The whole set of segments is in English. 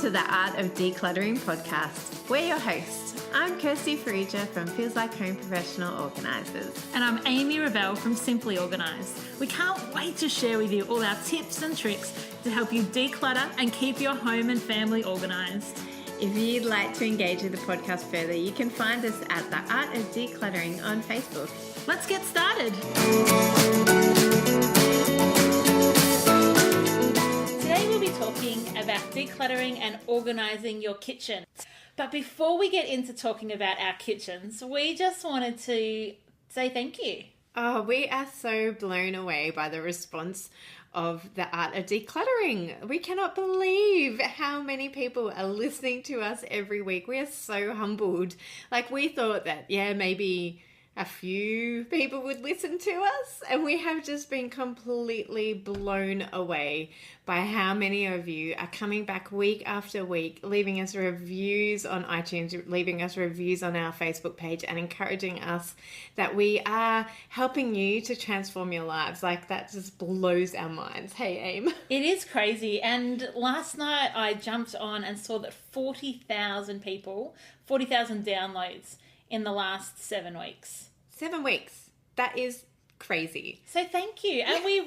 to the Art of Decluttering podcast. We're your hosts. I'm Kirsty Amy from Feels Like Home Professional Organisers. And I'm Amy Revell from Simply Organised. We can't wait to share with you all our tips and tricks to help you declutter and keep your home and family organised. If you'd like to engage with the podcast further, you can find us at the Art of Decluttering on Facebook. Let's get started. Today we'll be talking about decluttering and organising your kitchen. But before we get into talking about our kitchens, we just wanted to say thank you. Oh, we are so blown away by the response of the Art of Decluttering. We cannot believe how many people are listening to us every week. We are so humbled. Like, we thought that, maybe a few people would listen to us, and we have just been completely blown away by how many of you are coming back week after week, leaving us reviews on iTunes, leaving us reviews on our Facebook page, and encouraging us that we are helping you to transform your lives. Like, that just blows our minds. Hey, Aim. It is crazy. And last night I jumped on and saw that 40,000 downloads in the last 7 weeks. 7 weeks. That is crazy. So thank you. And we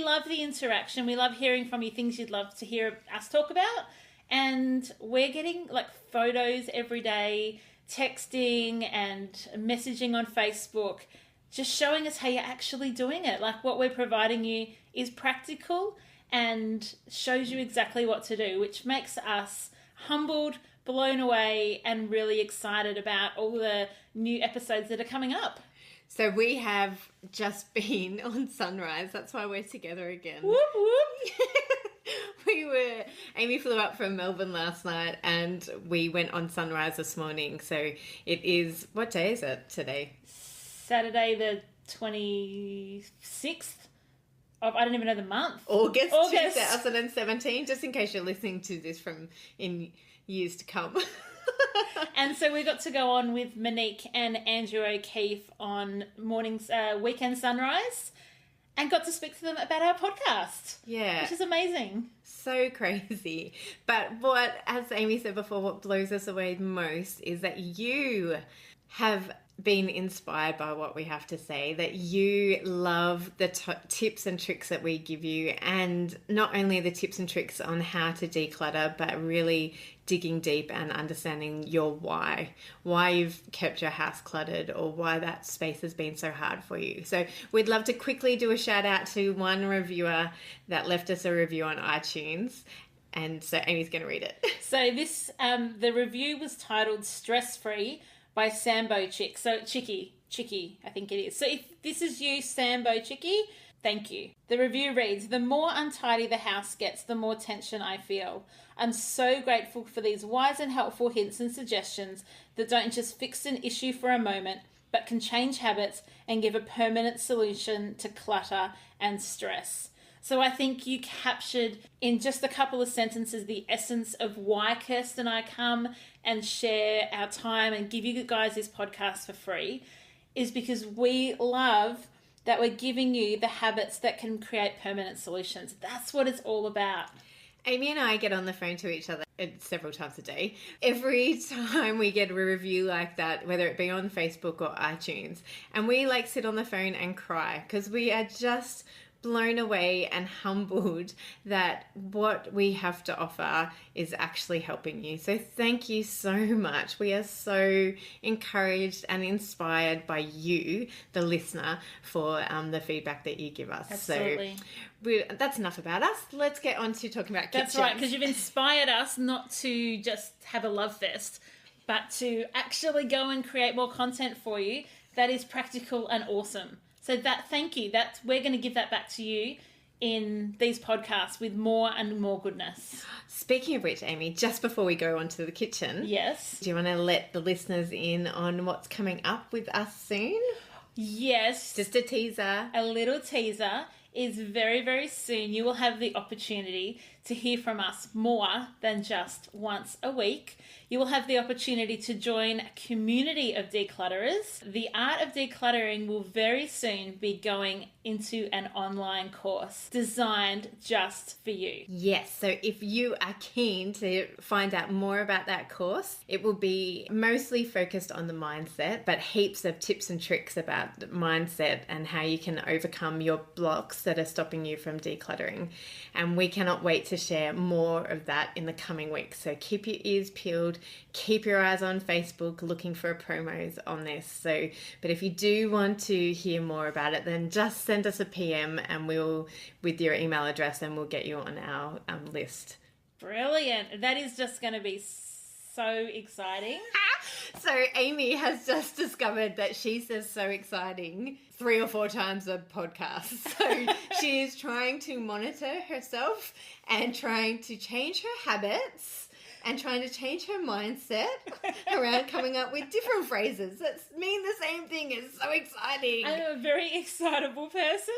love the interaction. We love hearing from you, things you'd love to hear us talk about. And we're getting like photos every day, texting and messaging on Facebook, just showing us how you're actually doing it. Like, what we're providing you is practical and shows you exactly what to do, which makes us humbled, blown away, and really excited about all the new episodes that are coming up. So we have just been on Sunrise. That's why we're together again. Whoop, whoop. Amy flew up from Melbourne last night and we went on Sunrise this morning. So it is, what day is it today? Saturday the 26th. I don't even know the month. August 2017, just in case you're listening to this from in years to come. And so we got to go on with Monique and Andrew O'Keefe on Weekend Sunrise and got to speak to them about our podcast. Yeah. Which is amazing. So crazy. But what, as Amy said before, what blows us away most is that you have been inspired by what we have to say, that you love the tips and tricks that we give you, and not only the tips and tricks on how to declutter, but really digging deep and understanding your why you've kept your house cluttered, or why that space has been so hard for you. So we'd love to quickly do a shout out to one reviewer that left us a review on iTunes. And so Amy's going to read it. So this, the review was titled Stress Free by Sambo Chick. So Chicky, I think it is. So if this is you, Sambo Chicky, thank you. The review reads, "The more untidy the house gets, the more tension I feel. I'm so grateful for these wise and helpful hints and suggestions that don't just fix an issue for a moment, but can change habits and give a permanent solution to clutter and stress." So I think you captured in just a couple of sentences the essence of why Kirsten and I come and share our time and give you guys this podcast for free, is because we love that we're giving you the habits that can create permanent solutions. That's what it's all about. Amy and I get on the phone to each other several times a day. Every time we get a review like that, whether it be on Facebook or iTunes, and we sit on the phone and cry because we are just blown away and humbled that what we have to offer is actually helping you. So thank you so much. We are so encouraged and inspired by you, the listener, for the feedback that you give us. Absolutely. So that's enough about us. Let's get on to talking about kitchens. That's right, because you've inspired us not to just have a love fest, but to actually go and create more content for you that is practical and awesome. So thank you. We're going to give that back to you in these podcasts with more and more goodness. Speaking of which, Amy, just before we go on to the kitchen, yes, do you want to let the listeners in on what's coming up with us soon? Yes. Just a teaser. A little teaser. is very, very soon you will have the opportunity to hear from us more than just once a week. You will have the opportunity to join a community of declutterers. The Art of Decluttering will very soon be going into an online course designed just for you. Yes, so if you are keen to find out more about that course, it will be mostly focused on the mindset, but heaps of tips and tricks about mindset and how you can overcome your blocks that are stopping you from decluttering. And we cannot wait to share more of that in the coming weeks. So keep your ears peeled, keep your eyes on Facebook looking for promos on this. So, but if you do want to hear more about it, then just send us a PM and we'll, with your email address, and we'll get you on our list. Brilliant. That is just going to be so exciting. So Amy has just discovered that she says so exciting 3 or 4 times a podcast. So she is trying to monitor herself and trying to change her habits and trying to change her mindset around coming up with different phrases that mean the same thing. It's so exciting. I'm a very excitable person.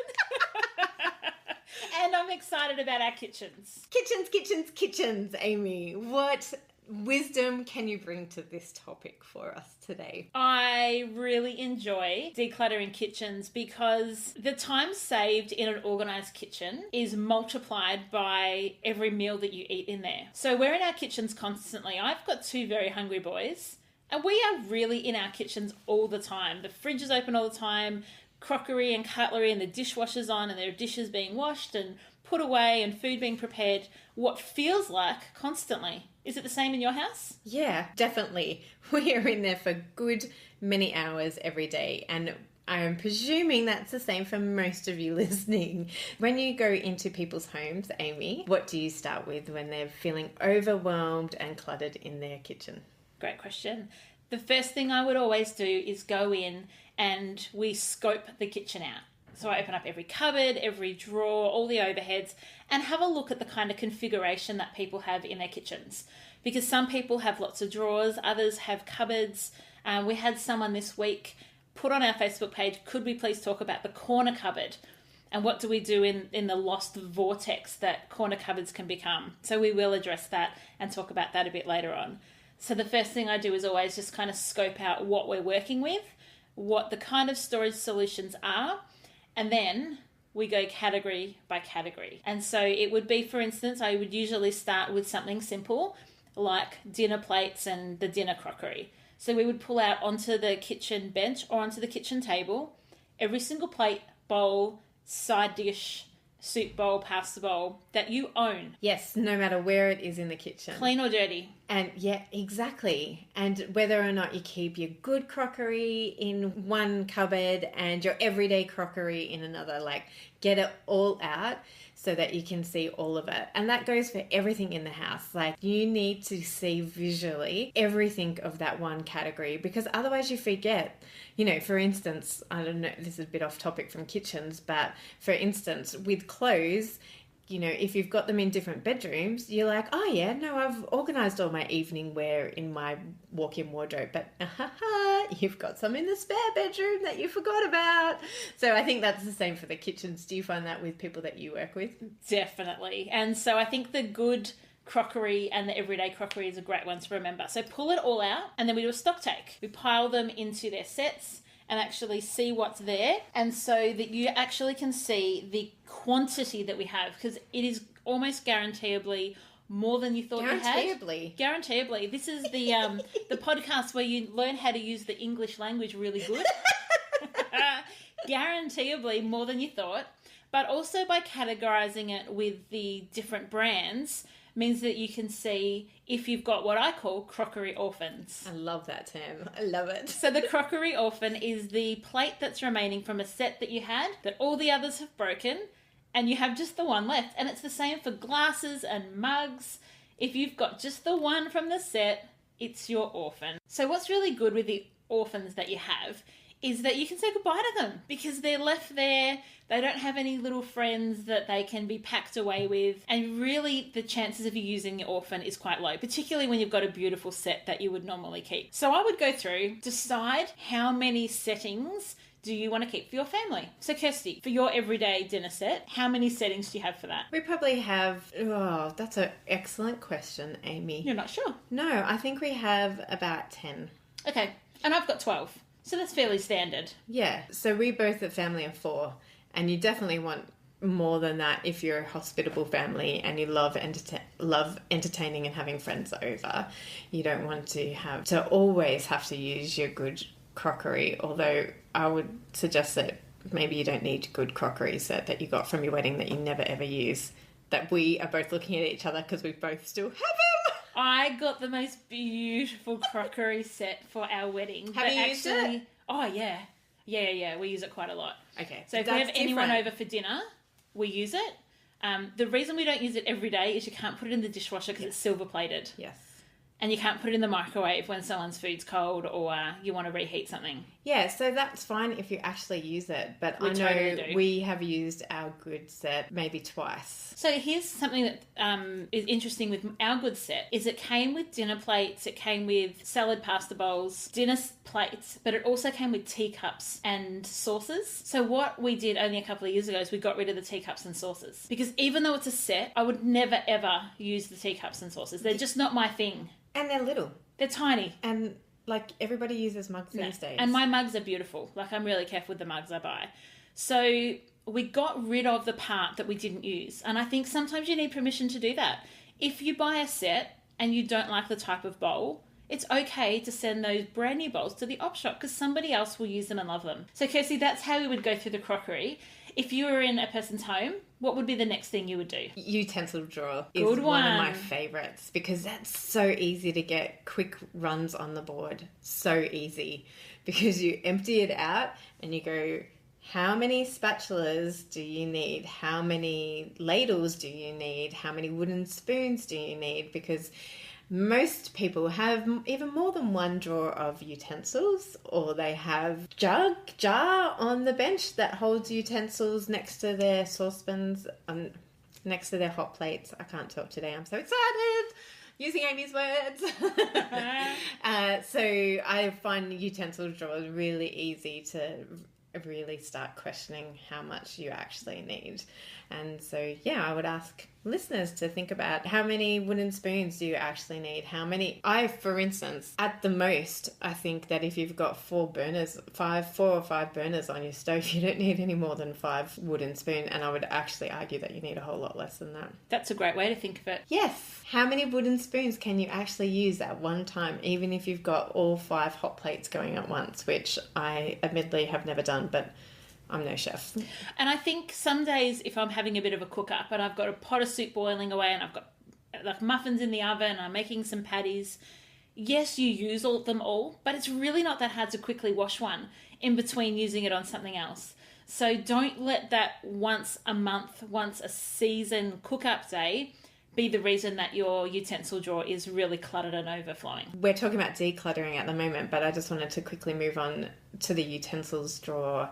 And I'm excited about our kitchens. Kitchens, Amy. What wisdom can you bring to this topic for us today? I really enjoy decluttering kitchens because the time saved in an organised kitchen is multiplied by every meal that you eat in there. So we're in our kitchens constantly. I've got 2 very hungry boys, and we are really in our kitchens all the time. The fridge is open all the time, crockery and cutlery and the dishwasher's on, and there are dishes being washed and put away and food being prepared, what feels like constantly. Is it the same in your house? Yeah, definitely. We are in there for good many hours every day, and I'm presuming that's the same for most of you listening. When you go into people's homes, Amy, what do you start with when they're feeling overwhelmed and cluttered in their kitchen? Great question. The first thing I would always do is go in and we scope the kitchen out. So I open up every cupboard, every drawer, all the overheads, and have a look at the kind of configuration that people have in their kitchens. Because some people have lots of drawers, others have cupboards. We had someone this week put on our Facebook page, could we please talk about the corner cupboard? And what do we do in the lost vortex that corner cupboards can become? So we will address that and talk about that a bit later on. So the first thing I do is always just kind of scope out what we're working with, what the kind of storage solutions are, and then we go category by category. And so it would be, for instance, I would usually start with something simple like dinner plates and the dinner crockery. So we would pull out onto the kitchen bench or onto the kitchen table every single plate, bowl, side dish, soup bowl, pasta bowl that you own. Yes, no matter where it is in the kitchen. Clean or dirty. And yeah, exactly. And whether or not you keep your good crockery in one cupboard and your everyday crockery in another, like get it all out so that you can see all of it. And that goes for everything in the house. Like you need to see visually everything of that one category, because otherwise you forget. You know, for instance, I don't know, this is a bit off topic from kitchens, but for instance, with clothes, you know, if you've got them in different bedrooms, you're like, oh yeah, no, I've organised all my evening wear in my walk-in wardrobe, but you've got some in the spare bedroom that you forgot about. So I think that's the same for the kitchens. Do you find that with people that you work with? Definitely. And so I think the good crockery and the everyday crockery is a great one to remember. So pull it all out and then we do a stock take. We pile them into their sets and actually see what's there, and so that you actually can see the quantity that we have, because it is almost guaranteeably more than you thought you had. Guaranteeably. This is the the podcast where you learn how to use the English language really good. Guaranteeably more than you thought, but also by categorizing it with the different brands means that you can see if you've got what I call crockery orphans. I love that term. I love it. So the crockery orphan is the plate that's remaining from a set that you had that all the others have broken and you have just the one left. And it's the same for glasses and mugs. If you've got just the one from the set, it's your orphan. So what's really good with the orphans that you have is that you can say goodbye to them because they're left there. They don't have any little friends that they can be packed away with. And really, the chances of you using the orphan is quite low, particularly when you've got a beautiful set that you would normally keep. So I would go through, decide how many settings do you want to keep for your family? So Kirsty, for your everyday dinner set, how many settings do you have for that? We probably have, that's an excellent question, Amy. You're not sure? No, I think we have about 10. Okay, and I've got 12. So that's fairly standard. Yeah, so we both a family of 4, and you definitely want more than that if you're a hospitable family and you love entertaining and having friends over. You don't want to always have to use your good crockery, although I would suggest that maybe you don't need good crockery set that you got from your wedding that you never ever use, that we are both looking at each other because we both still have them. I got the most beautiful crockery set for our wedding. Have you used it? Oh, yeah. Yeah. We use it quite a lot. Okay. So if we have anyone over for dinner, we use it. The reason we don't use it every day is you can't put it in the dishwasher because it's silver plated. Yes. And you can't put it in the microwave when someone's food's cold or you want to reheat something. Yeah, so that's fine if you actually use it. But I know totally do. We have used our good set maybe twice. So here's something that is interesting with our good set is it came with dinner plates, it came with salad pasta bowls, dinner plates, but it also came with teacups and saucers. So what we did only a couple of years ago is we got rid of the teacups and saucers. Because even though it's a set, I would never ever use the teacups and saucers. They're just not my thing. And they're little. They're tiny. And, like, everybody uses mugs these days. And my mugs are beautiful. Like, I'm really careful with the mugs I buy. So we got rid of the part that we didn't use. And I think sometimes you need permission to do that. If you buy a set and you don't like the type of bowl, it's okay to send those brand new bowls to the op shop because somebody else will use them and love them. So, Kirsty, that's how we would go through the crockery. If you were in a person's home, what would be the next thing you would do? Utensil drawer is Good one of my favourites because that's so easy to get quick runs on the board. So easy because you empty it out and you go, how many spatulas do you need? How many ladles do you need? How many wooden spoons do you need? Because most people have even more than one drawer of utensils, or they have jar on the bench that holds utensils next to their saucepans, next to their hot plates. I can't talk today. I'm so excited. Using Amy's words. So I find utensil drawers really easy to really start questioning how much you actually need. And so, yeah, I would ask listeners to think about how many wooden spoons do you actually need? How many? For instance, at the most, I think that if you've got 4 or 5 burners on your stove, you don't need any more than 5 wooden spoons. And I would actually argue that you need a whole lot less than that. That's a great way to think of it. Yes. How many wooden spoons can you actually use at one time, even if you've got all 5 hot plates going at once, which I admittedly have never done, but I'm no chef. And I think some days if I'm having a bit of a cook up and I've got a pot of soup boiling away and I've got like muffins in the oven and I'm making some patties, yes, you use them all, but it's really not that hard to quickly wash one in between using it on something else. So don't let that once a month, once a season cook up day be the reason that your utensil drawer is really cluttered and overflowing. We're talking about decluttering at the moment, but I just wanted to quickly move on to the utensils drawer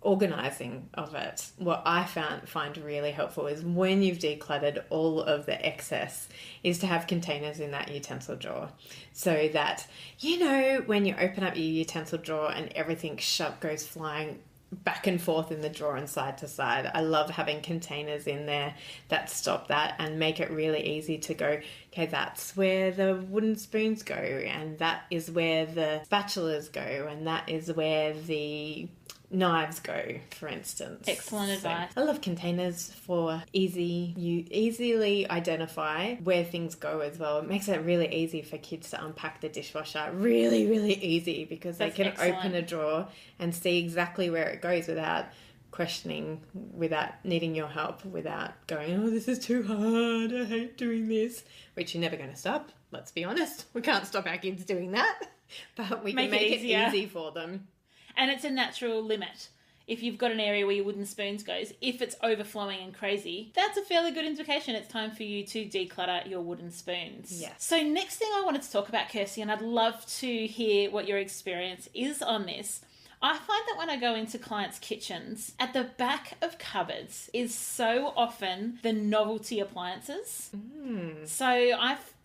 organising of it. What I find really helpful is when you've decluttered all of the excess is to have containers in that utensil drawer so that, when you open up your utensil drawer and everything goes flying back and forth in the drawer and side to side. I love having containers in there that stop that and make it really easy to go, okay, that's where the wooden spoons go and that is where the spatulas go and that is where the knives go, for instance. Excellent advice. I love containers for you easily identify where things go as well. It makes it really easy for kids to unpack the dishwasher. Really, really easy because they can open a drawer and see exactly where it goes without questioning, without needing your help, without going, oh, this is too hard, I hate doing this, which you're never going to stop. Let's be honest. We can't stop our kids doing that, but we can make it easy for them. And it's a natural limit. If you've got an area where your wooden spoons goes, if it's overflowing and crazy, that's a fairly good indication it's time for you to declutter your wooden spoons. Yes. So next thing I wanted to talk about, Kirsty, and I'd love to hear what your experience is on this. I find that when I go into clients' kitchens, at the back of cupboards is so often the novelty appliances. So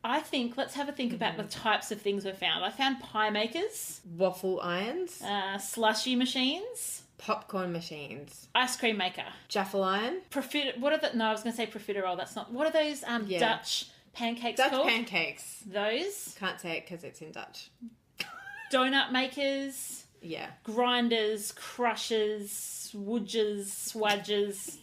I think, let's have a think about the types of things we've found. I found pie makers. Waffle irons. Slushy machines. Popcorn machines. Ice cream maker. Jaffle iron. I was going to say profiterole. That's not... What are those Dutch pancakes called? Dutch pancakes. Those. Can't say it because it's in Dutch. Donut makers. Yeah. Grinders, crushers, woodgers, swudgers.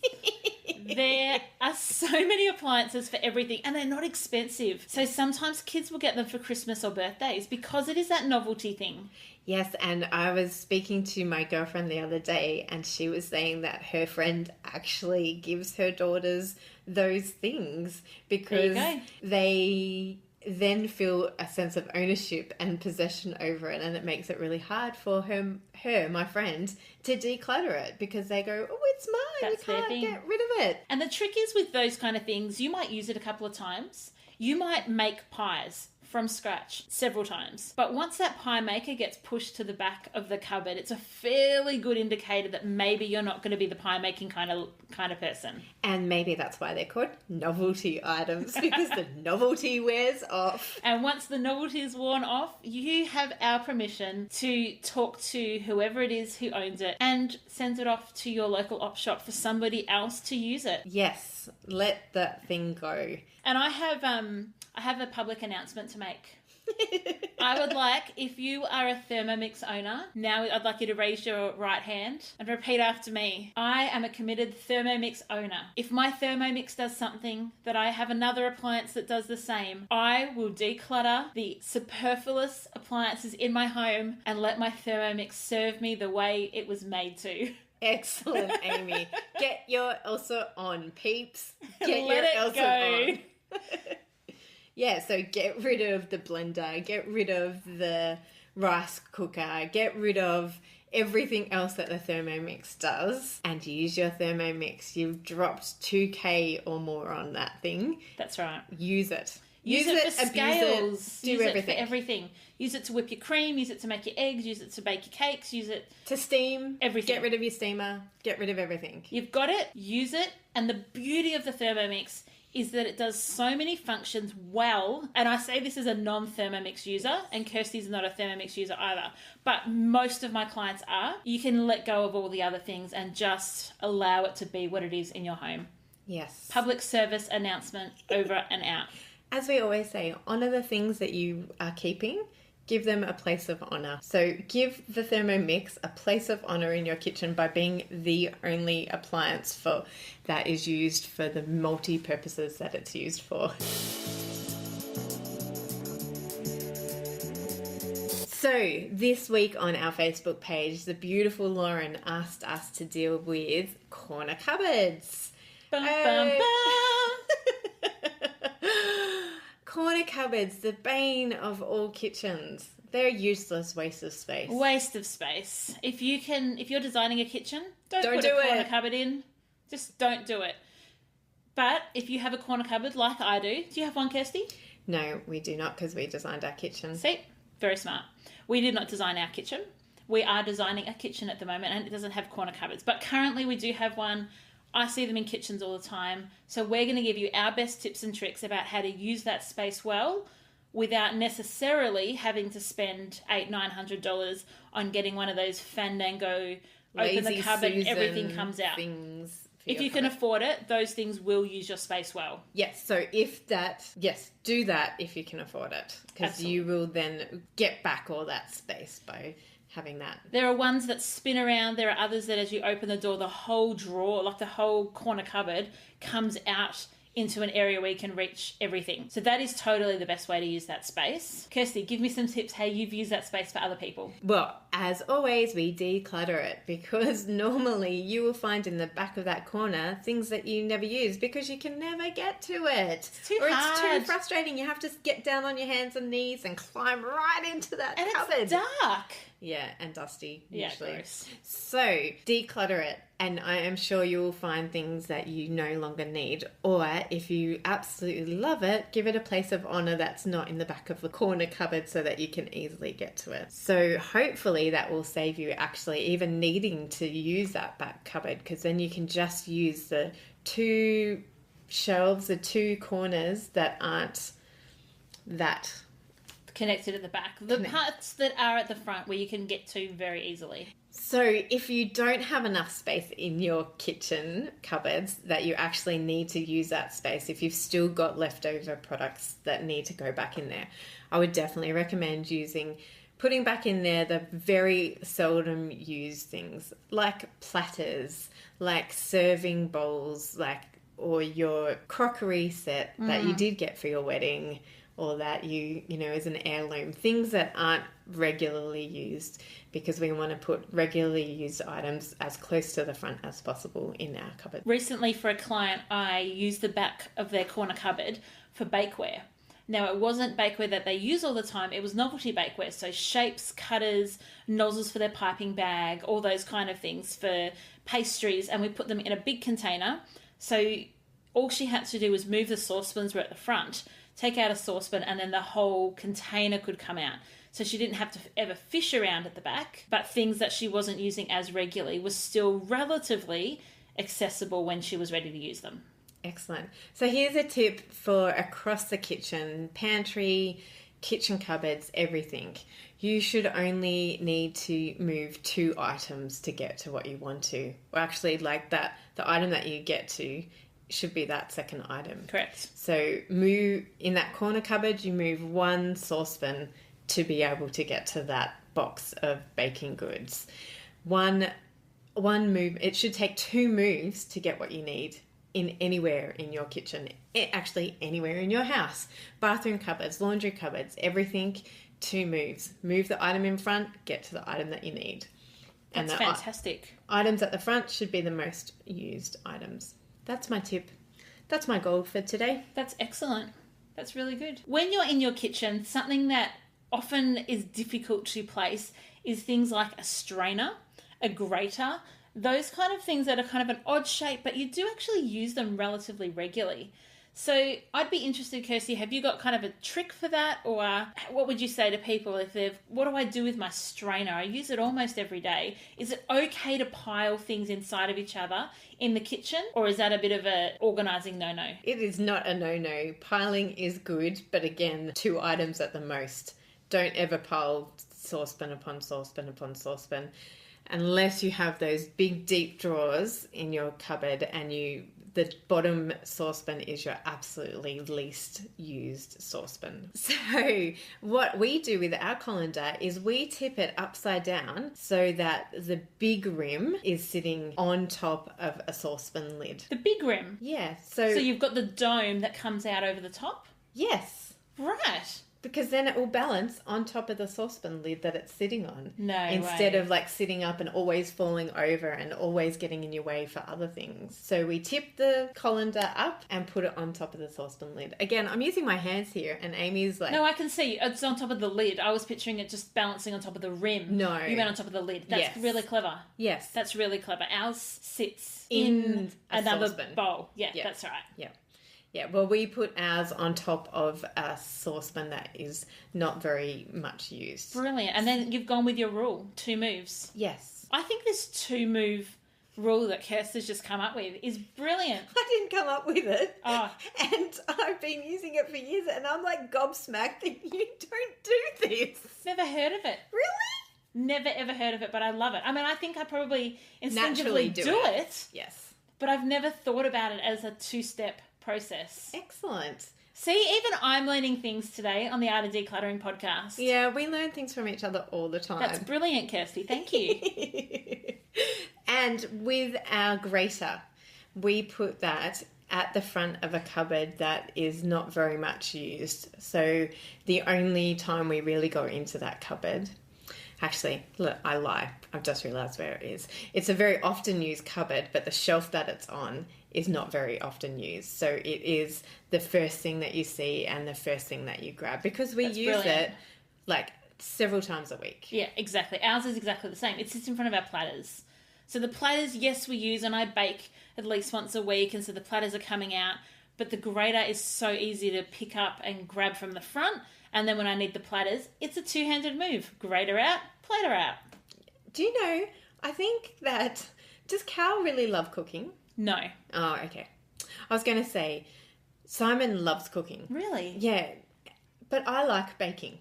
There are so many appliances for everything, and they're not expensive. So sometimes kids will get them for Christmas or birthdays because it is that novelty thing. Yes, and I was speaking to my girlfriend the other day, and she was saying that her friend actually gives her daughters those things because they then feel a sense of ownership and possession over it, and it makes it really hard for my friend, to declutter it because they go, oh, it's mine, That's we can't get rid of it. And the trick is with those kind of things, you might use it a couple of times. You might make pies from scratch several times. But once that pie maker gets pushed to the back of the cupboard, it's a fairly good indicator that maybe you're not going to be the pie making kind of person. And maybe that's why they're called novelty items, because the novelty wears off. And once the novelty is worn off, you have our permission to talk to whoever it is who owns it and send it off to your local op shop for somebody else to use it. Yes, let that thing go. And I have a public announcement to make. I would like, if you are a Thermomix owner, now I'd like you to raise your right hand and repeat after me. I am a committed Thermomix owner. If my Thermomix does something that I have another appliance that does the same, I will declutter the superfluous appliances in my home and let my Thermomix serve me the way it was made to. Excellent, Amy. Get your Elsa on, peeps. Get Let your it Elsa go. on. Yeah, so get rid of the blender, get rid of the rice cooker, get rid of everything else that the Thermomix does, and use your Thermomix. You've dropped 2K or more on that thing. That's right. Use it. Use it for scales. Do use everything. it for everything. Use it to whip your cream. Use it to make your eggs. Use it to bake your cakes. Use it to steam. Everything. Get rid of your steamer. Get rid of everything. You've got it. Use it. And the beauty of the Thermomix is that it does so many functions well. And I say this as a non-Thermomix user, and Kirsty's not a Thermomix user either, but most of my clients are. You can let go of all the other things and just allow it to be what it is in your home. Yes. Public service announcement over and out. As we always say, honour the things that you are keeping. Give them a place of honour. So give the Thermomix a place of honour in your kitchen by being the only appliance that is used for the multi-purposes that it's used for. So this week on our Facebook page, the beautiful Lauren asked us to deal with corner cupboards. Bum, bum, bum. Corner cupboards, the bane of all kitchens. They're a useless waste of space. Waste of space. If you're designing a kitchen, don't put do a corner it. cupboard in. Just don't do it. But if you have a corner cupboard like I do you have one, Kirsty? No, we do not, because we designed our kitchen. See? Very smart. We did not design our kitchen. We are designing a kitchen at the moment, and it doesn't have corner cupboards. But currently we do have one. I see them in kitchens all the time. So we're going to give you our best tips and tricks about how to use that space well without necessarily having to spend $800-900 on getting one of those Fandango, open the cupboard and everything comes out. If you can afford it, those things will use your space well. Yes, so do that if you can afford it, because you will then get back all that space by having that. There are ones that spin around. There are others that as you open the door, the whole drawer, like the whole corner cupboard, comes out into an area where you can reach everything. So that is totally the best way to use that space. Kirsty, give me some tips how you've used that space for other people. Well, as always, we declutter it, because normally you will find in the back of that corner things that you never use because you can never get to it. It's too hard. It's too frustrating. You have to get down on your hands and knees and climb right into that cupboard. And it's dark. Yeah, and dusty, Yeah, usually. gross. So, declutter it, and I am sure you will find things that you no longer need. Or, if you absolutely love it, give it a place of honour that's not in the back of the corner cupboard so that you can easily get to it. So, hopefully that will save you actually even needing to use that back cupboard, because then you can just use the two shelves, the two corners that aren't connected at the back. The parts that are at the front where you can get to very easily. So if you don't have enough space in your kitchen cupboards that you actually need to use that space, if you've still got leftover products that need to go back in there, I would definitely recommend putting back in there the very seldom used things like platters, like serving bowls, or your crockery set that you did get for your wedding, or that you know, as an heirloom, things that aren't regularly used, because we want to put regularly used items as close to the front as possible in our cupboard. Recently for a client, I used the back of their corner cupboard for bakeware. Now, it wasn't bakeware that they use all the time, it was novelty bakeware, so shapes, cutters, nozzles for their piping bag, all those kind of things for pastries, and we put them in a big container. So all she had to do was move the saucepans were at the front, take out a saucepan, and then the whole container could come out. So she didn't have to ever fish around at the back, but things that she wasn't using as regularly was still relatively accessible when she was ready to use them. Excellent. So here's a tip for across the kitchen, pantry, kitchen cupboards, everything. You should only need to move 2 items to get to what you want to. Or actually, like that, the item that you get to should be that second item. Correct. So move in that corner cupboard, you move 1 saucepan to be able to get to that box of baking goods. One move, it should take 2 moves to get what you need in anywhere in your kitchen, actually anywhere in your house. Bathroom cupboards, laundry cupboards, everything, 2 moves. Move the item in front, get to the item that you need. That's fantastic. Items at the front should be the most used items. That's my tip. That's my goal for today. That's excellent. That's really good. When you're in your kitchen, something that often is difficult to place is things like a strainer, a grater, those kind of things that are kind of an odd shape, but you do actually use them relatively regularly. So I'd be interested, Kirsty, have you got kind of a trick for that? Or what would you say to people if what do I do with my strainer? I use it almost every day. Is it okay to pile things inside of each other in the kitchen? Or is that a bit of a organising no-no? It is not a no-no. Piling is good, but again, 2 items at the most. Don't ever pile saucepan upon saucepan upon saucepan, unless you have those big deep drawers in your cupboard and the bottom saucepan is your absolutely least used saucepan. So what we do with our colander is we tip it upside down so that the big rim is sitting on top of a saucepan lid. The big rim? Yeah. So you've got the dome that comes out over the top? Yes. Right. Because then it will balance on top of the saucepan lid that it's sitting on. Instead of like sitting up and always falling over and always getting in your way for other things. So we tip the colander up and put it on top of the saucepan lid. Again, I'm using my hands here and Amy's like... No, I can see. It's on top of the lid. I was picturing it just balancing on top of the rim. No. You went on top of the lid. That's really clever. Yes. That's really clever. Ours sits in another saucepan. bowl. Yeah, that's right. Yeah. Yeah, well, we put ours on top of a saucepan that is not very much used. Brilliant. And then you've gone with your rule, 2 moves. Yes. I think this 2-move rule that Kirsty's just come up with is brilliant. I didn't come up with it. Oh. And I've been using it for years and I'm like gobsmacked that you don't do this. Never heard of it. Really? Never ever heard of it, but I love it. I mean, I think I probably instinctively do it. Yes. But I've never thought about it as a 2-step process. Excellent. See, even I'm learning things today on the Art of Decluttering podcast. Yeah, we learn things from each other all the time. That's brilliant, Kirsty. Thank you. And with our grater, we put that at the front of a cupboard that is not very much used. So the only time we really go into that cupboard... Actually, look, I lie. I've just realised where it is. It's a very often used cupboard, but the shelf that it's on is not very often used. So it is the first thing that you see and the first thing that you grab because That's use brilliant. It like several times a week. Yeah, exactly. Ours is exactly the same. It sits in front of our platters. So the platters, yes, we use, and I bake at least once a week, and so the platters are coming out. But the grater is so easy to pick up and grab from the front. And then when I need the platters, it's a 2-handed move. Grater out, platter out. Do you know, I think that... Does Cal really love cooking? No. Oh, okay. I was going to say, Simon loves cooking. Really? Yeah. But I like baking.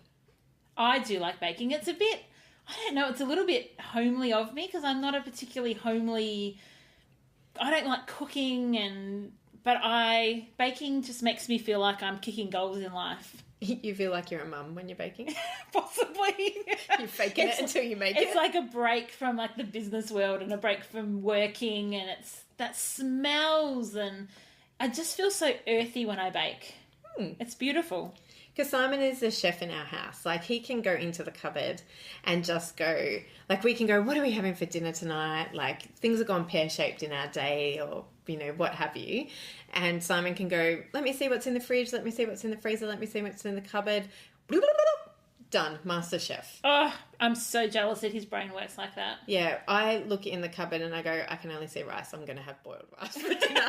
I do like baking. It's a bit... I don't know, it's a little bit homely of me because I'm not a particularly homely... I don't like cooking, but baking just makes me feel like I'm kicking goals in life. You feel like you're a mum when you're baking? Possibly. You're faking it until you make it. It's like a break from like the business world and a break from working, and it's that smells, and I just feel so earthy when I bake. It's beautiful. Because Simon is the chef in our house. Like, he can go into the cupboard and just go... Like, we can go, what are we having for dinner tonight? Like, things have gone pear-shaped in our day or, you know, what have you. And Simon can go, let me see what's in the fridge. Let me see what's in the freezer. Let me see what's in the cupboard. Done. Master chef. Oh, I'm so jealous that his brain works like that. Yeah, I look in the cupboard and I go, I can only see rice. I'm going to have boiled rice for dinner.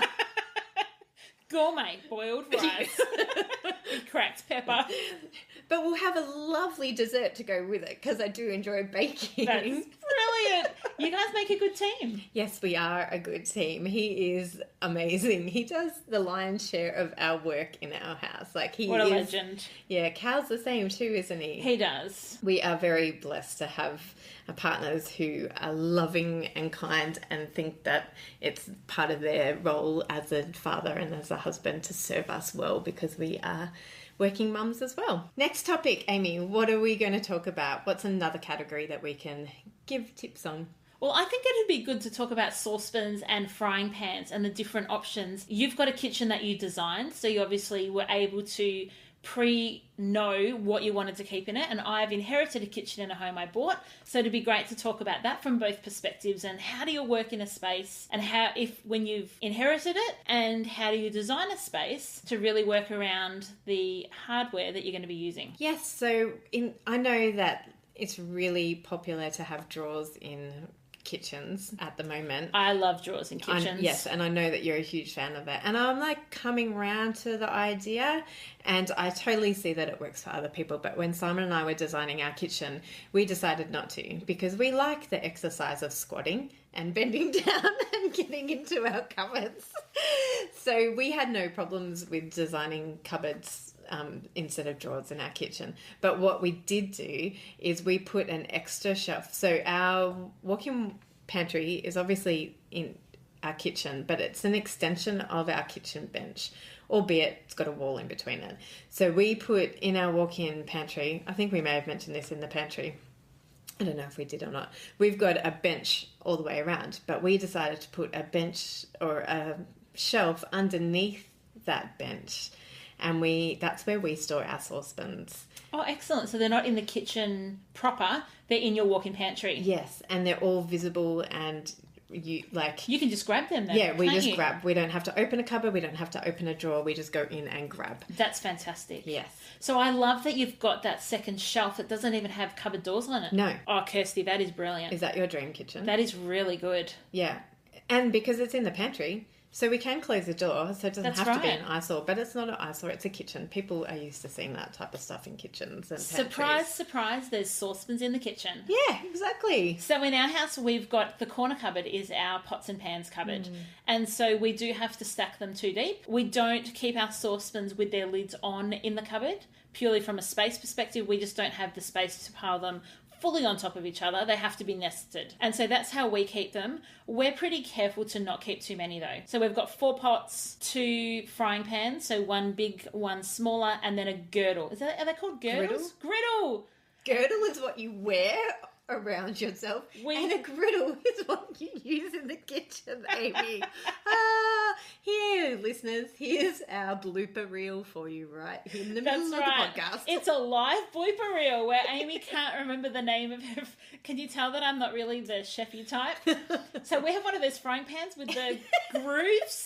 Gourmet boiled rice with cracked pepper. But we'll have a lovely dessert to go with it because I do enjoy baking. That's brilliant. You guys make a good team. Yes, we are a good team. He is amazing. He does the lion's share of our work in our house. Like, what a legend. Yeah, Cal's the same too, isn't he? He does. We are very blessed to have partners who are loving and kind and think that it's part of their role as a father and as a husband to serve us well, because we are working mums as well. Next topic, Amy, what are we going to talk about? What's another category that we can give tips on? Well, I think it'd be good to talk about saucepans and frying pans and the different options. You've got a kitchen that you designed, so you obviously were able to know what you wanted to keep in it, and I've inherited a kitchen in a home I bought, so it'd be great to talk about that from both perspectives, and how do you work in a space, and how, if when you've inherited it, and how do you design a space to really work around the hardware that you're going to be using. Yes, so I know that it's really popular to have drawers in kitchens at the moment. I love drawers in kitchens. Yes, and I know that you're a huge fan of it. And I'm like coming round to the idea, and I totally see that it works for other people. But when Simon and I were designing our kitchen, we decided not to, because we like the exercise of squatting and bending down and getting into our cupboards. So we had no problems with designing cupboards instead of drawers in our kitchen. But what we did do is we put an extra shelf. So our walk-in pantry is obviously in our kitchen, but it's an extension of our kitchen bench, albeit it's got a wall in between it. So we put in our walk-in pantry, I think we may have mentioned this in the pantry, I don't know if we did or not, we've got a bench all the way around, but we decided to put a bench or a shelf underneath that bench, and that's where we store our saucepans. Oh, excellent. So they're not in the kitchen proper, they're in your walk-in pantry. Yes, and they're all visible, and you can just grab them then. Yeah, we just grab. We don't have to open a cupboard, we don't have to open a drawer, we just go in and grab. That's fantastic. Yes. So I love that you've got that second shelf that doesn't even have cupboard doors on it. No. Oh, Kirsty, that is brilliant. Is that your dream kitchen? That is really good. Yeah. And because it's in the pantry, so we can close the door, so it doesn't have to be an eyesore. But it's not an eyesore, it's a kitchen. People are used to seeing that type of stuff in kitchens and pantries. Surprise, surprise, there's saucepans in the kitchen. Yeah, exactly. So in our house, we've got the corner cupboard is our pots and pans cupboard. And so we do have to stack them too deep. We don't keep our saucepans with their lids on in the cupboard, purely from a space perspective. We just don't have the space to pile them fully on top of each other. They have to be nested. And so that's how we keep them. We're pretty careful to not keep too many though. So we've got 4 pots, 2 frying pans, so one big, one smaller, and then a girdle. Are they called girdles? Griddle! Girdle is what you wear around yourself, and a griddle is what you use in the kitchen, Amy. Here, listeners, here's our blooper reel for you right here in the middle of the podcast. It's a live blooper reel where Amy can't remember the name of her. Can you tell that I'm not really the chefy type? So we have one of those frying pans with the grooves,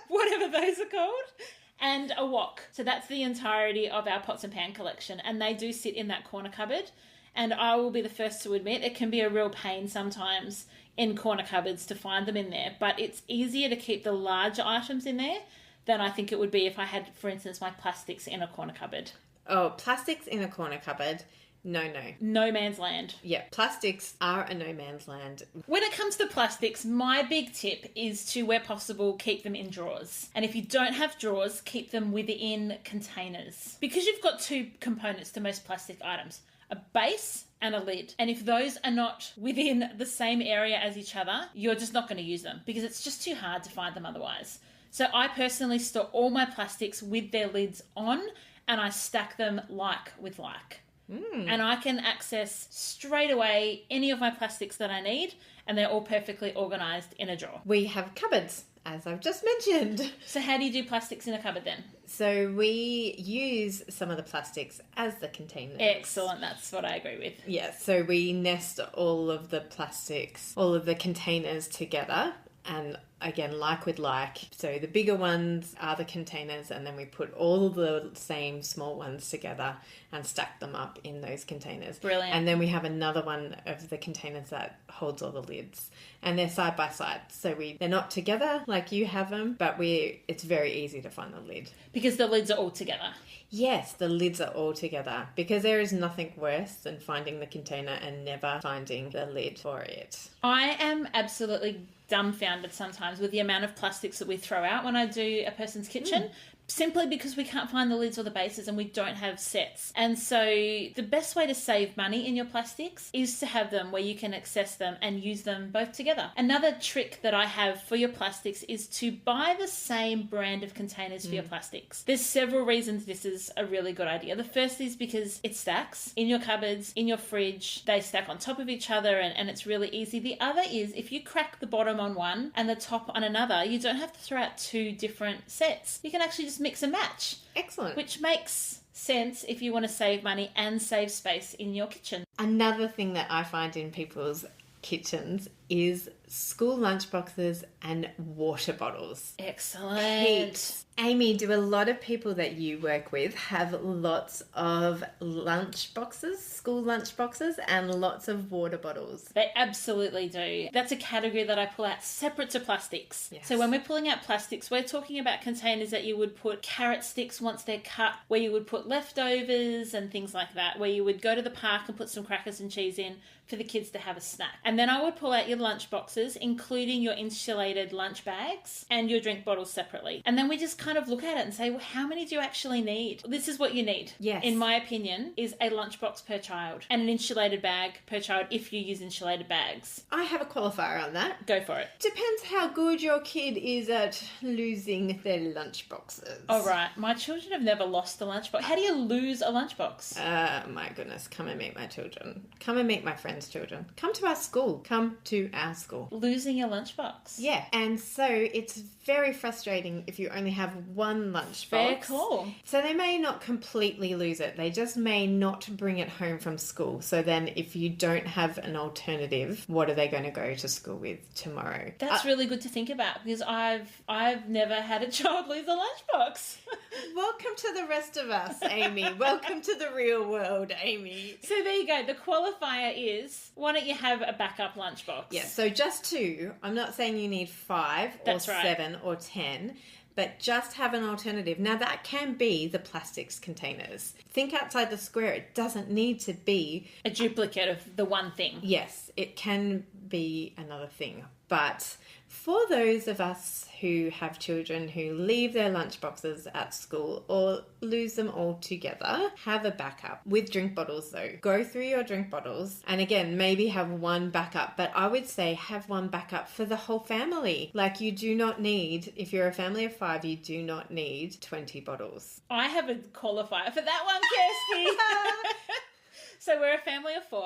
whatever those are called, and a wok. So that's the entirety of our pots and pan collection, and they do sit in that corner cupboard. And I will be the first to admit it can be a real pain sometimes in corner cupboards to find them in there. But it's easier to keep the larger items in there than I think it would be if I had, for instance, my plastics in a corner cupboard. Oh, plastics in a corner cupboard? No. No man's land. Yeah, plastics are a no man's land. When it comes to plastics, my big tip is to, where possible, keep them in drawers. And if you don't have drawers, keep them within containers. Because you've got 2 components to most plastic items: a base and a lid. And if those are not within the same area as each other, you're just not going to use them because it's just too hard to find them otherwise. So I personally store all my plastics with their lids on, and I stack them like with like. And I can access straight away any of my plastics that I need, and they're all perfectly organised in a drawer. We have cupboards, as I've just mentioned. So how do you do plastics in a cupboard then? So we use some of the plastics as the containers. Excellent, that's what I agree with. Yeah, so we nest all of the plastics, all of the containers together, and again, like with like. So the bigger ones are the containers, and then we put all the same small ones together and stack them up in those containers. Brilliant. And then we have another one of the containers that holds all the lids, and they're side by side. So they're not together like you have them, but it's very easy to find the lid. Because the lids are all together. Yes, the lids are all together, because there is nothing worse than finding the container and never finding the lid for it. I am absolutely dumbfounded sometimes with the amount of plastics that we throw out when I do a person's kitchen. Simply because we can't find the lids or the bases and we don't have sets. And so the best way to save money in your plastics is to have them where you can access them and use them both together. Another trick that I have for your plastics is to buy the same brand of containers for your plastics. There's several reasons this is a really good idea. The first is because it stacks in your cupboards, in your fridge. They stack on top of each other and it's really easy. The other is if you crack the bottom on one and the top on another, you don't have to throw out two different sets. You can actually just mix and match. Excellent. Which makes sense if you want to save money and save space in your kitchen. Another thing that I find in people's kitchens is school lunchboxes and water bottles. Excellent. Heaps. Amy, do a lot of people that you work with have lots of lunchboxes, school lunchboxes, and lots of water bottles? They absolutely do. That's a category that I pull out separate to plastics. Yes. So when we're pulling out plastics, we're talking about containers that you would put carrot sticks once they're cut, where you would put leftovers and things like that, where you would go to the park and put some crackers and cheese in for the kids to have a snack. And then I would pull out your lunch boxes, including your insulated lunch bags and your drink bottles separately. And then we just kind of look at it and say, well, how many do you actually need? This is what you need. Yes. In my opinion, is a lunchbox per child and an insulated bag per child if you use insulated bags. I have a qualifier on that. Go for it. Depends how good your kid is at losing their lunchboxes. All right. My children have never lost a lunchbox. How do you lose a lunchbox? My goodness. Come and meet my children. Come and meet my friends' children. Come to our school. Come to our school. Losing your lunchbox. Yeah. And so it's very frustrating if you only have one lunchbox. Fair call. So they may not completely lose it. They just may not bring it home from school. So then if you don't have an alternative, what are they going to go to school with tomorrow? That's really good to think about because I've never had a child lose a lunchbox. Welcome to the rest of us, Amy. Welcome to the real world, Amy. So there you go. The qualifier is, why don't you have a backup lunchbox? Yeah, so just two. I'm not saying you need 5 That's or right. 7 or 10, but just have an alternative. Now, that can be the plastics containers. Think outside the square. It doesn't need to be A duplicate of the one thing. Yes, it can be another thing. But for those of us who have children who leave their lunchboxes at school or lose them altogether, have a backup. With drink bottles though, go through your drink bottles and again, maybe have one backup, but I would say have one backup for the whole family. Like you do not need, if you're a family of 5, you do not need 20 bottles. I have a qualifier for that one, Kirsty. So we're a family of 4.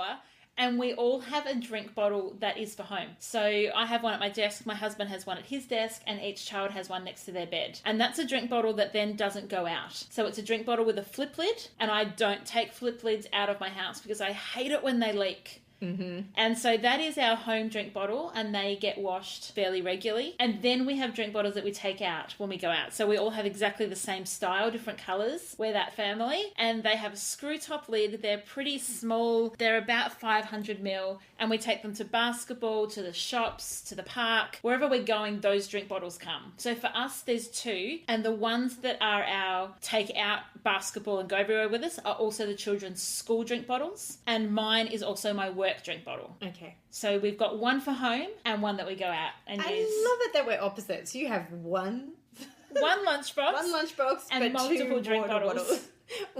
And we all have a drink bottle that is for home. So I have one at my desk, my husband has one at his desk, and each child has one next to their bed. And that's a drink bottle that then doesn't go out. So it's a drink bottle with a flip lid, and I don't take flip lids out of my house because I hate it when they leak. Mm-hmm. And so that is our home drink bottle, and they get washed fairly regularly. And then we have drink bottles that we take out when we go out. So we all have exactly the same style, different colours. We're that family, and they have a screw top lid. They're pretty small. They're about 500 ml, and we take them to basketball, to the shops, to the park. Wherever we're going, those drink bottles come. So for us, there's 2, and the ones that are our take out basketball and go everywhere with us are also the children's school drink bottles, and mine is also my work drink bottle. Okay. So we've got one for home and one that we go out and I use. love it that we're opposites. You have one Lunchbox. lunchbox and but multiple 2 drink water bottles.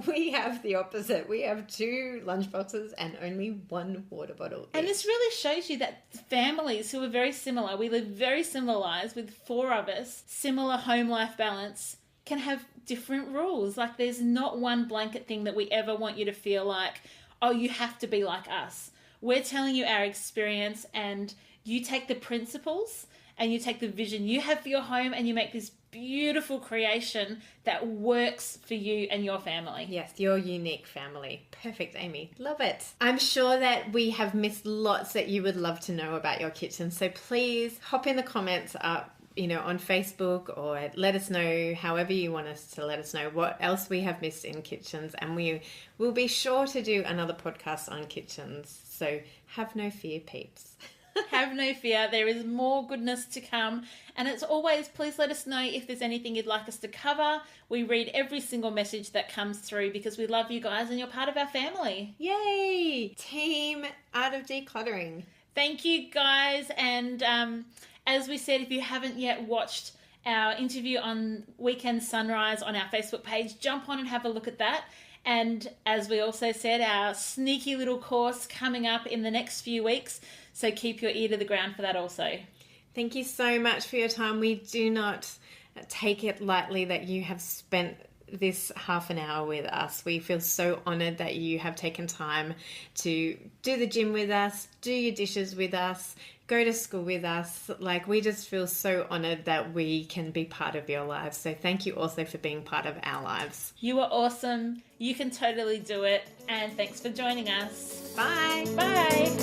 We have the opposite. We have 2 lunchboxes and only 1 water bottle. And this really shows you that families who are very similar, we live very similar lives with 4 of us, similar home-life balance, can have different rules. Like there's not one blanket thing that we ever want you to feel like, oh, you have to be like us. We're telling you our experience, and you take the principles and you take the vision you have for your home and you make this beautiful creation that works for you and your family. Yes, your unique family. Perfect, Amy. Love it. I'm sure that we have missed lots that you would love to know about your kitchen. So please hop in the comments up, on Facebook, or let us know however you want us to let us know what else we have missed in kitchens. And we will be sure to do another podcast on kitchens. So have no fear, peeps. Have no fear. There is more goodness to come. And as always, please let us know if there's anything you'd like us to cover. We read every single message that comes through because we love you guys and you're part of our family. Yay! Team Art of Decluttering. Thank you, guys. And as we said, if you haven't yet watched our interview on Weekend Sunrise on our Facebook page, jump on and have a look at that. And as we also said, our sneaky little course coming up in the next few weeks. So keep your ear to the ground for that also. Thank you so much for your time. We do not take it lightly that you have spent this half an hour with us. We feel so honoured that you have taken time to do the gym with us, do your dishes with us, go to school with us. Like, we just feel so honoured that we can be part of your lives. So thank you also for being part of our lives. You are awesome. You can totally do it. And thanks for joining us. Bye. Bye.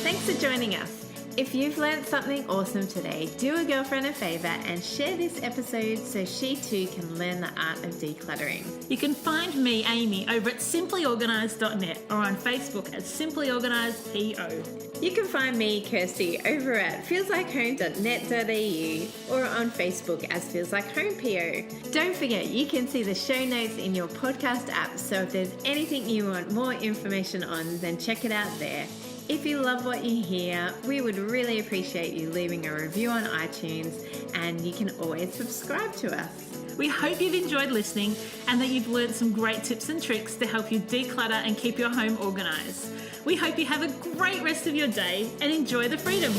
Thanks for joining us. If you've learned something awesome today, do a girlfriend a favour and share this episode so she too can learn the art of decluttering. You can find me, Amy, over at simplyorganised.net or on Facebook as simplyorganisedpo. You can find me, Kirsty, over at feelslikehome.net.au or on Facebook as Feels Like Home PO. Don't forget, you can see the show notes in your podcast app, so if there's anything you want more information on, then check it out there. If you love what you hear, we would really appreciate you leaving a review on iTunes, and you can always subscribe to us. We hope you've enjoyed listening and that you've learned some great tips and tricks to help you declutter and keep your home organised. We hope you have a great rest of your day and enjoy the freedom.